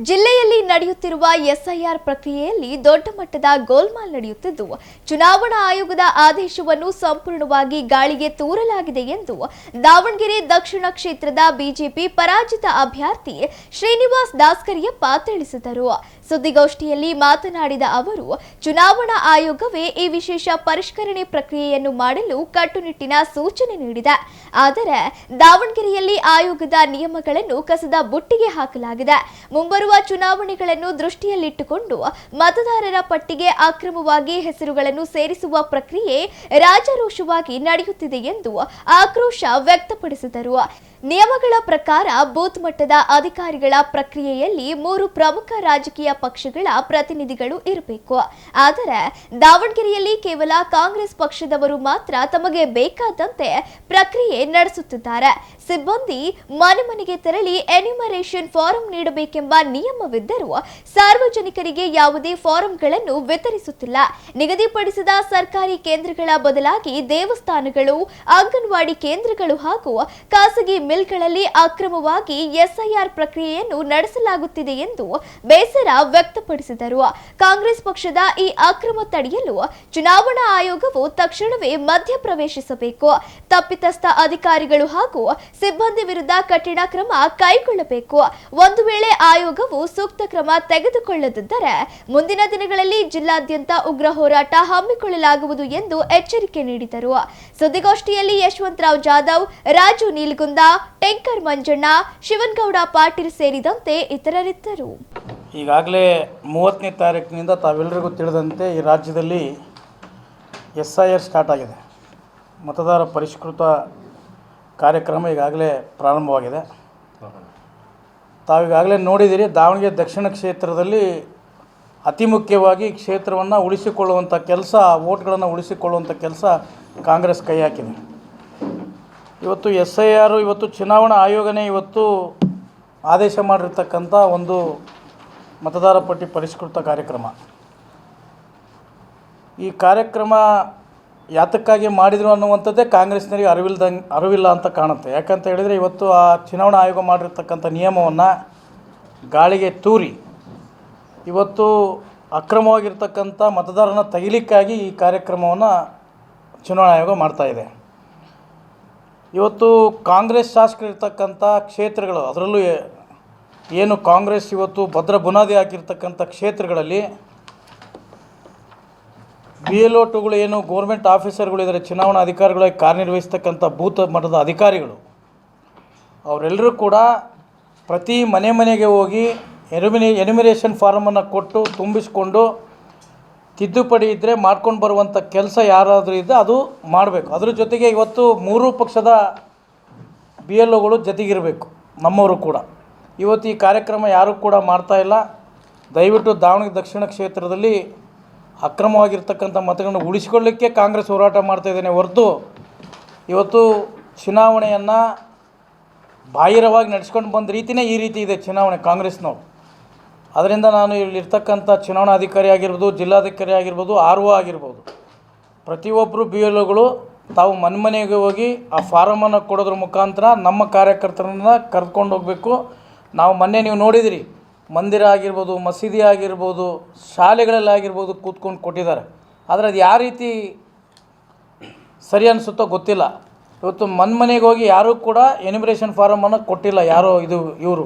ಜಿಲ್ಲೆಯಲ್ಲಿ ನಡೆಯುತ್ತಿರುವ ಎಸ್ಐಆರ್ ಪ್ರಕ್ರಿಯೆಯಲ್ಲಿ ದೊಡ್ಡ ಮಟ್ಟದ ಗೋಲ್ಮಾಲ್ ನಡೆಯುತ್ತಿದ್ದು ಚುನಾವಣಾ ಆಯೋಗದ ಆದೇಶವನ್ನು ಸಂಪೂರ್ಣವಾಗಿ ಗಾಳಿಗೆ ತೂರಲಾಗಿದೆ ಎಂದು ದಾವಣಗೆರೆ ದಕ್ಷಿಣ ಕ್ಷೇತ್ರದ ಬಿಜೆಪಿ ಪರಾಜಿತ ಅಭ್ಯರ್ಥಿ ಶ್ರೀನಿವಾಸ್ ದಾಸ್ಕರಿಯಪ್ಪ ತಿಳಿಸಿದರು. ಸುದ್ದಿಗೋಷ್ಠಿಯಲ್ಲಿ ಮಾತನಾಡಿದ ಅವರು, ಚುನಾವಣಾ ಆಯೋಗವೇ ಈ ವಿಶೇಷ ಪರಿಷ್ಕರಣೆ ಪ್ರಕ್ರಿಯೆಯನ್ನು ಮಾಡಲು ಕಟ್ಟುನಿಟ್ಟಿನ ಸೂಚನೆ ನೀಡಿದೆ. ಆದರೆ ದಾವಣಗೆರೆಯಲ್ಲಿ ಆಯೋಗದ ನಿಯಮಗಳನ್ನು ಕಸದ ಬುಟ್ಟಿಗೆ ಹಾಕಲಾಗಿದೆ. ಮುಂಬರುವ ಚುನಾವಣೆಗಳನ್ನು ದೃಷ್ಟಿಯಲ್ಲಿಟ್ಟುಕೊಂಡು ಮತದಾರರ ಪಟ್ಟಿಗೆ ಅಕ್ರಮವಾಗಿ ಹೆಸರುಗಳನ್ನು ಸೇರಿಸುವ ಪ್ರಕ್ರಿಯೆ ರಾಜಾರೋಷವಾಗಿ ನಡೆಯುತ್ತಿದೆ ಎಂದು ಆಕ್ರೋಶ ವ್ಯಕ್ತಪಡಿಸಿದರು. ನಿಯಮಗಳ ಪ್ರಕಾರ ಬೂತ್ ಮಟ್ಟದ ಅಧಿಕಾರಿಗಳ ಪ್ರಕ್ರಿಯೆಯಲ್ಲಿ 3 ಪ್ರಮುಖ ರಾಜಕೀಯ ಪಕ್ಷಗಳ ಪ್ರತಿನಿಧಿಗಳು ಇರಬೇಕು. ಆದರೆ ದಾವಣಗೆರೆಯಲ್ಲಿ ಕೇವಲ ಕಾಂಗ್ರೆಸ್ ಪಕ್ಷದವರು ಮಾತ್ರ ತಮಗೆ ಬೇಕಾದಂತೆ ಪ್ರಕ್ರಿಯೆ ನಡೆಸುತ್ತಿದ್ದಾರೆ. ಸಿಬ್ಬಂದಿ ಮನೆ ಮನೆಗೆ ತೆರಳಿ ಎನ್ಯುಮರೇಷನ್ ಫಾರಂ ನೀಡಬೇಕೆಂಬ ನಿಯಮವಿದ್ದರೂ ಸಾರ್ವಜನಿಕರಿಗೆ ಯಾವುದೇ ಫಾರಂಗಳನ್ನು ವಿತರಿಸುತ್ತಿಲ್ಲ. ನಿಗದಿಪಡಿಸಿದ ಸರ್ಕಾರಿ ಕೇಂದ್ರಗಳ ಬದಲಾಗಿ ದೇವಸ್ಥಾನಗಳು, ಅಂಗನವಾಡಿ ಕೇಂದ್ರಗಳು ಹಾಗೂ ಖಾಸಗಿ ಮಿಲ್ಗಳಲ್ಲಿ ಅಕ್ರಮವಾಗಿ ಎಸ್ಐಆರ್ ಪ್ರಕ್ರಿಯೆಯನ್ನು ನಡೆಸಲಾಗುತ್ತಿದೆ ಎಂದು ಬೇಸರ ವ್ಯಕ್ತಪಡಿಸಿದರು. ಕಾಂಗ್ರೆಸ್ ಪಕ್ಷದ ಈ ಅಕ್ರಮ ತಡೆಯಲು ಚುನಾವಣಾ ಆಯೋಗವು ತಕ್ಷಣವೇ ಮಧ್ಯಪ್ರವೇಶಿಸಬೇಕು. ತಪ್ಪಿತಸ್ಥ ಅಧಿಕಾರಿಗಳು ಹಾಗೂ ಸಿಬ್ಬಂದಿ ವಿರುದ್ಧ ಕಠಿಣ ಕ್ರಮ ಕೈಗೊಳ್ಳಬೇಕು. ಒಂದು ವೇಳೆ ಆಯೋಗವು ಸೂಕ್ತ ಕ್ರಮ ತೆಗೆದುಕೊಳ್ಳದಿದ್ದರೆ ಮುಂದಿನ ದಿನಗಳಲ್ಲಿ ಜಿಲ್ಲಾದ್ಯಂತ ಉಗ್ರ ಹೋರಾಟ ಹಮ್ಮಿಕೊಳ್ಳಲಾಗುವುದು ಎಂದು ಎಚ್ಚರಿಕೆ ನೀಡಿದರು. ಸುದ್ದಿಗೋಷ್ಠಿಯಲ್ಲಿ ಯಶವಂತರಾವ್ ಜಾಧವ್, ರಾಜು ನೀಲಗುಂದ, ಟೆಂಕರ್ ಮಂಜಣ್ಣ, ಶಿವನಗೌಡ ಪಾಟೀಲ್ ಸೇರಿದಂತೆ ಇತರರಿದ್ದರು. ಈಗಾಗಲೇ 30ನೇ ತಾರೀಕಿನಿಂದ ತಾವೆಲ್ಲರಿಗೂ ತಿಳಿದಂತೆ ಈ ರಾಜ್ಯದಲ್ಲಿ ಎಸ್ಐಆರ್ ಸ್ಟಾರ್ಟ್ ಆಗಿದೆ. ಮತದಾರ ಪರಿಷ್ಕೃತ ಕಾರ್ಯಕ್ರಮ ಈಗಾಗಲೇ ಪ್ರಾರಂಭವಾಗಿದೆ. ತಾವೀಗಾಗಲೇ ನೋಡಿದ್ದೀರಿ, ದಾವಣಗೆರೆ ದಕ್ಷಿಣ ಕ್ಷೇತ್ರದಲ್ಲಿ ಅತಿ ಮುಖ್ಯವಾಗಿ ಕ್ಷೇತ್ರವನ್ನು ಉಳಿಸಿಕೊಳ್ಳುವಂಥ ಕೆಲಸ, ವೋಟ್ಗಳನ್ನು ಉಳಿಸಿಕೊಳ್ಳುವಂಥ ಕೆಲಸ ಕಾಂಗ್ರೆಸ್ ಕೈ ಹಾಕಿದೆ. ಇವತ್ತು ಎಸ್ಐಆರ್, ಇವತ್ತು ಚುನಾವಣಾ ಆಯೋಗನೇ ಇವತ್ತು ಆದೇಶ ಮಾಡಿರ್ತಕ್ಕಂಥ ಒಂದು ಮತದಾರ ಪಟ್ಟಿ ಪರಿಷ್ಕೃತ ಕಾರ್ಯಕ್ರಮ. ಈ ಕಾರ್ಯಕ್ರಮ ಯಾತಕ್ಕಾಗಿ ಮಾಡಿದರು ಅನ್ನುವಂಥದ್ದೇ ಕಾಂಗ್ರೆಸ್ನರಿಗೆ ಅರಿವಿಲ್ಲ ಅಂತ ಕಾಣುತ್ತೆ. ಯಾಕಂತ ಹೇಳಿದರೆ ಇವತ್ತು ಆ ಚುನಾವಣಾ ಆಯೋಗ ಮಾಡಿರ್ತಕ್ಕಂಥ ನಿಯಮವನ್ನು ಗಾಳಿಗೆ ತೂರಿ ಇವತ್ತು ಅಕ್ರಮವಾಗಿರ್ತಕ್ಕಂಥ ಮತದಾರನ ತೆಗಿಲಿಕ್ಕಾಗಿ ಈ ಕಾರ್ಯಕ್ರಮವನ್ನು ಚುನಾವಣಾ ಆಯೋಗ ಮಾಡ್ತಾಯಿದೆ. ಇವತ್ತು ಕಾಂಗ್ರೆಸ್ ಶಾಸಕರಿರ್ತಕ್ಕಂಥ ಕ್ಷೇತ್ರಗಳು, ಅದರಲ್ಲೂ ಏನು ಕಾಂಗ್ರೆಸ್ ಇವತ್ತು ಭದ್ರ ಬುನಾದಿ ಹಾಕಿರ್ತಕ್ಕಂಥ ಕ್ಷೇತ್ರಗಳಲ್ಲಿ BLO2ಗಳು, ಏನು ಗೌರ್ಮೆಂಟ್ ಆಫೀಸರ್ಗಳಿದ್ದಾರೆ, ಚುನಾವಣಾ ಅಧಿಕಾರಿಗಳಾಗಿ ಕಾರ್ಯನಿರ್ವಹಿಸ್ತಕ್ಕಂಥ ಬೂತ್ ಮಟ್ಟದ ಅಧಿಕಾರಿಗಳು, ಅವರೆಲ್ಲರೂ ಕೂಡ ಪ್ರತಿ ಮನೆ ಮನೆಗೆ ಹೋಗಿ ಎನ್ಯುಮರೇಷನ್ ಫಾರಮನ್ನು ಕೊಟ್ಟು ತುಂಬಿಸ್ಕೊಂಡು ತಿದ್ದುಪಡಿ ಇದ್ದರೆ ಮಾಡ್ಕೊಂಡು ಬರುವಂಥ ಕೆಲಸ ಯಾರಾದರೂ ಇದ್ದರೆ ಅದು ಮಾಡಬೇಕು. ಅದ್ರ ಜೊತೆಗೆ ಇವತ್ತು 3 ಪಕ್ಷದ BLOಗಳು ಜೊತೆಗಿರಬೇಕು, ನಮ್ಮವರು ಕೂಡ. ಇವತ್ತು ಈ ಕಾರ್ಯಕ್ರಮ ಯಾರೂ ಕೂಡ ಮಾಡ್ತಾಯಿಲ್ಲ. ದಯವಿಟ್ಟು ದಾವಣಗೆರೆ ದಕ್ಷಿಣ ಕ್ಷೇತ್ರದಲ್ಲಿ ಅಕ್ರಮವಾಗಿರ್ತಕ್ಕಂಥ ಮತಗಳನ್ನು ಉಳಿಸಿಕೊಳ್ಳಲಿಕ್ಕೆ ಕಾಂಗ್ರೆಸ್ ಹೋರಾಟ ಮಾಡ್ತಾಯಿದ್ದೇನೆ ಹೊರತು ಇವತ್ತು ಚುನಾವಣೆಯನ್ನು ಬಾಹಿರವಾಗಿ ನಡೆಸ್ಕೊಂಡು ಬಂದ ರೀತಿಯೇ ಈ ರೀತಿ ಇದೆ ಚುನಾವಣೆ ಕಾಂಗ್ರೆಸ್ನವ್ರು. ಅದರಿಂದ ನಾನು ಇಲ್ಲಿರ್ತಕ್ಕಂಥ ಚುನಾವಣಾಧಿಕಾರಿ ಆಗಿರ್ಬೋದು, ಜಿಲ್ಲಾಧಿಕಾರಿ ಆಗಿರ್ಬೋದು, RO ಆಗಿರ್ಬೋದು, ಪ್ರತಿಯೊಬ್ಬರು BLOಗಳು ತಾವು ಮನೆಗೆ ಹೋಗಿ ಆ ಫಾರಮನ್ನು ಕೊಡೋದ್ರ ಮುಖಾಂತರ ನಮ್ಮ ಕಾರ್ಯಕರ್ತರನ್ನು ಕರ್ಕೊಂಡು ಹೋಗಬೇಕು. ನಾವು ಮೊನ್ನೆ ನೀವು ನೋಡಿದಿರಿ, ಮಂದಿರ ಆಗಿರ್ಬೋದು, ಮಸೀದಿ ಆಗಿರ್ಬೋದು, ಶಾಲೆಗಳಲ್ಲಾಗಿರ್ಬೋದು ಕೂತ್ಕೊಂಡು ಕೊಟ್ಟಿದ್ದಾರೆ. ಆದರೆ ಅದು ಯಾವ ರೀತಿ ಸರಿ ಅನಿಸುತ್ತೋ ಗೊತ್ತಿಲ್ಲ. ಇವತ್ತು ಮನೆಗೆ ಹೋಗಿ ಯಾರೂ ಕೂಡ ಎನ್ಯುಮರೇಷನ್ ಫಾರಮನ್ನು ಕೊಟ್ಟಿಲ್ಲ. ಯಾರೋ ಇವರು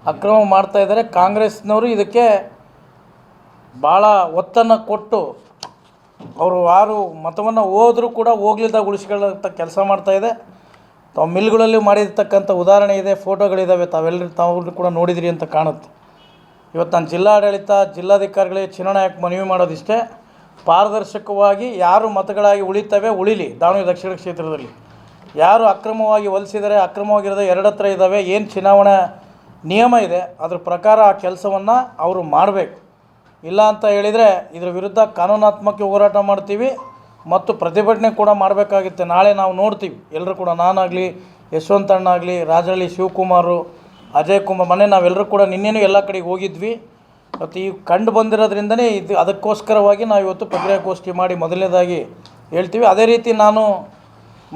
ಅಕ್ರಮ ಮಾಡ್ತಾಯಿದ್ದಾರೆ. ಕಾಂಗ್ರೆಸ್ನವರು ಇದಕ್ಕೆ ಭಾಳ ಒತ್ತನ್ನು ಕೊಟ್ಟು ಅವರು ಯಾರು ಮತವನ್ನು ಹೋದರೂ ಕೂಡ ಹೋಗ್ಲಿದ್ದಾಗ ಉಳಿಸ್ಕೊಳ್ಳೋಂಥ ಕೆಲಸ ಮಾಡ್ತಾಯಿದೆ. ತಾವು ಮಿಲ್ಗಳಲ್ಲಿ ಮಾಡಿರ್ತಕ್ಕಂಥ ಉದಾಹರಣೆ ಇದೆ, ಫೋಟೋಗಳಿದ್ದಾವೆ, ತಾವೆಲ್ಲರೂ ಕೂಡ ನೋಡಿದಿರಿ ಅಂತ ಕಾಣುತ್ತೆ. ಇವತ್ತು ನಾನು ಜಿಲ್ಲಾಡಳಿತ, ಜಿಲ್ಲಾಧಿಕಾರಿಗಳಿಗೆ, ಚುನಾವಣಾ ಆಯೋಗಕ್ಕೆ ಮನವಿ ಮಾಡೋದಿಷ್ಟೇ, ಪಾರದರ್ಶಕವಾಗಿ ಯಾರು ಮತಗಳಾಗಿ ಉಳಿಲಿ. ದಾವಣಗೆರೆ ದಕ್ಷಿಣ ಕ್ಷೇತ್ರದಲ್ಲಿ ಯಾರು ಅಕ್ರಮವಾಗಿ ಹೊಲಿಸಿದರೆ, ಅಕ್ರಮವಾಗಿರೋದು 2 ಹತ್ರ ಇದ್ದಾವೆ, ಏನು ಚುನಾವಣಾ ನಿಯಮ ಇದೆ ಅದ್ರ ಪ್ರಕಾರ ಆ ಕೆಲಸವನ್ನು ಅವರು ಮಾಡಬೇಕು. ಇಲ್ಲ ಅಂತ ಹೇಳಿದರೆ ಇದರ ವಿರುದ್ಧ ಕಾನೂನಾತ್ಮಕ ಹೋರಾಟ ಮಾಡ್ತೀವಿ ಮತ್ತು ಪ್ರತಿಭಟನೆ ಕೂಡ ಮಾಡಬೇಕಾಗುತ್ತೆ. ನಾಳೆ ನಾವು ನೋಡ್ತೀವಿ ಎಲ್ಲರೂ ಕೂಡ, ನಾನಾಗಲಿ, ಯಶವಂತಣ್ಣ ಆಗಲಿ, ರಾಜಹಳ್ಳಿ ಶಿವಕುಮಾರು, ಅಜಯ್ ಕುಮಾರ್, ಮೊನ್ನೆ ನಾವೆಲ್ಲರೂ ಕೂಡ ನಿನ್ನೆನೂ ಎಲ್ಲ ಕಡೆಗೆ ಹೋಗಿದ್ವಿ. ಮತ್ತು ಈ ಕಂಡು ಬಂದಿರೋದ್ರಿಂದನೇ ಅದಕ್ಕೋಸ್ಕರವಾಗಿ ನಾವು ಇವತ್ತು ಪತ್ರಿಕಾಗೋಷ್ಠಿ ಮಾಡಿ ಮೊದಲನೇದಾಗಿ ಹೇಳ್ತೀವಿ. ಅದೇ ರೀತಿ ನಾನು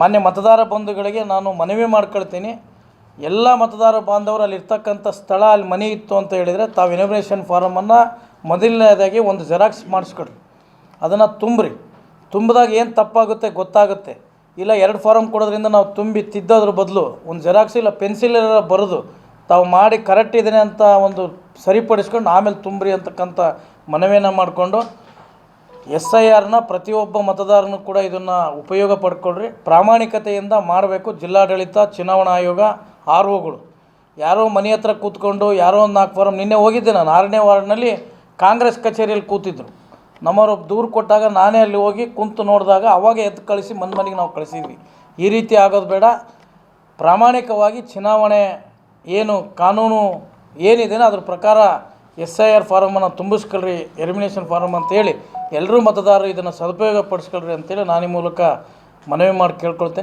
ಮಾನ್ಯ ಮತದಾರ ಬಂಧುಗಳಿಗೆ ನಾನು ಮನವಿ ಮಾಡ್ಕೊಳ್ತೀನಿ, ಎಲ್ಲ ಮತದಾರ ಬಾಂಧವರು ಅಲ್ಲಿರ್ತಕ್ಕಂಥ ಸ್ಥಳ ಅಲ್ಲಿ ಮನೆ ಇತ್ತು ಅಂತ ಹೇಳಿದರೆ ತಾವು ಎನ್ಯುಮರೇಷನ್ ಫಾರಮನ್ನು ಮೊದಲನೇದಾಗಿ ಒಂದು ಜೆರಾಕ್ಸ್ ಮಾಡಿಸ್ಕೊಡ್ರಿ, ಅದನ್ನು ತುಂಬ್ರಿ. ತುಂಬಿದಾಗ ಏನು ತಪ್ಪಾಗುತ್ತೆ ಗೊತ್ತಾಗುತ್ತೆ. ಇಲ್ಲ 2 ಫಾರಮ್ ಕೊಡೋದ್ರಿಂದ ನಾವು ತುಂಬಿ ತಿದ್ದೋದ್ರ ಬದಲು ಒಂದು ಜೆರಾಕ್ಸ್ ಇಲ್ಲ ಪೆನ್ಸಿಲ್ ಬರೆದು ತಾವು ಮಾಡಿ ಕರೆಕ್ಟ್ ಇದ್ದೇನೆ ಅಂತ ಒಂದು ಸರಿಪಡಿಸ್ಕೊಂಡು ಆಮೇಲೆ ತುಂಬ್ರಿ ಅಂತಕ್ಕಂಥ ಮನವಿಯನ್ನು ಮಾಡಿಕೊಂಡು SIRನ ಪ್ರತಿಯೊಬ್ಬ ಮತದಾರನೂ ಕೂಡ ಇದನ್ನು ಉಪಯೋಗ ಪಡ್ಕೊಳ್ರಿ. ಪ್ರಾಮಾಣಿಕತೆಯಿಂದ ಮಾಡಬೇಕು. ಜಿಲ್ಲಾಡಳಿತ, ಚುನಾವಣಾ ಆಯೋಗ, ROಗಳು ಯಾರೋ ಮನೆ ಹತ್ರ ಕೂತ್ಕೊಂಡು ಯಾರೋ ಒಂದು 4 ಫಾರಮ್, ನಿನ್ನೆ ಹೋಗಿದ್ದೆ ನಾನು 6ನೇ ವಾರ್ಡ್ನಲ್ಲಿ ಕಾಂಗ್ರೆಸ್ ಕಚೇರಿಯಲ್ಲಿ ಕೂತಿದ್ದರು. ನಮ್ಮವರು ದೂರು ಕೊಟ್ಟಾಗ ನಾನೇ ಅಲ್ಲಿ ಹೋಗಿ ಕುಂತು ನೋಡಿದಾಗ ಅವಾಗ ಎದ್ದು ಕಳಿಸಿ ಮನೆಗೆ ನಾವು ಕಳಿಸಿದ್ವಿ. ಈ ರೀತಿ ಆಗೋದು ಬೇಡ. ಪ್ರಾಮಾಣಿಕವಾಗಿ ಚುನಾವಣೆ ಏನು ಕಾನೂನು ಏನಿದೆ ಅದ್ರ ಪ್ರಕಾರ SIR ಫಾರಮನ್ನು ತುಂಬಿಸ್ಕೊಳ್ರಿ, ಎಲಿಮಿನೇಷನ್ ಫಾರಮ್ ಅಂತೇಳಿ ಎಲ್ಲರೂ ಮತದಾರರು ಇದನ್ನು ಸದುಪಯೋಗ ಪಡಿಸ್ಕೊಳ್ರಿ ಅಂತೇಳಿ ನಾನು ಈ ಮೂಲಕ ಮನವಿ ಮಾಡಿ ಕೇಳ್ಕೊಳ್ತೇನೆ.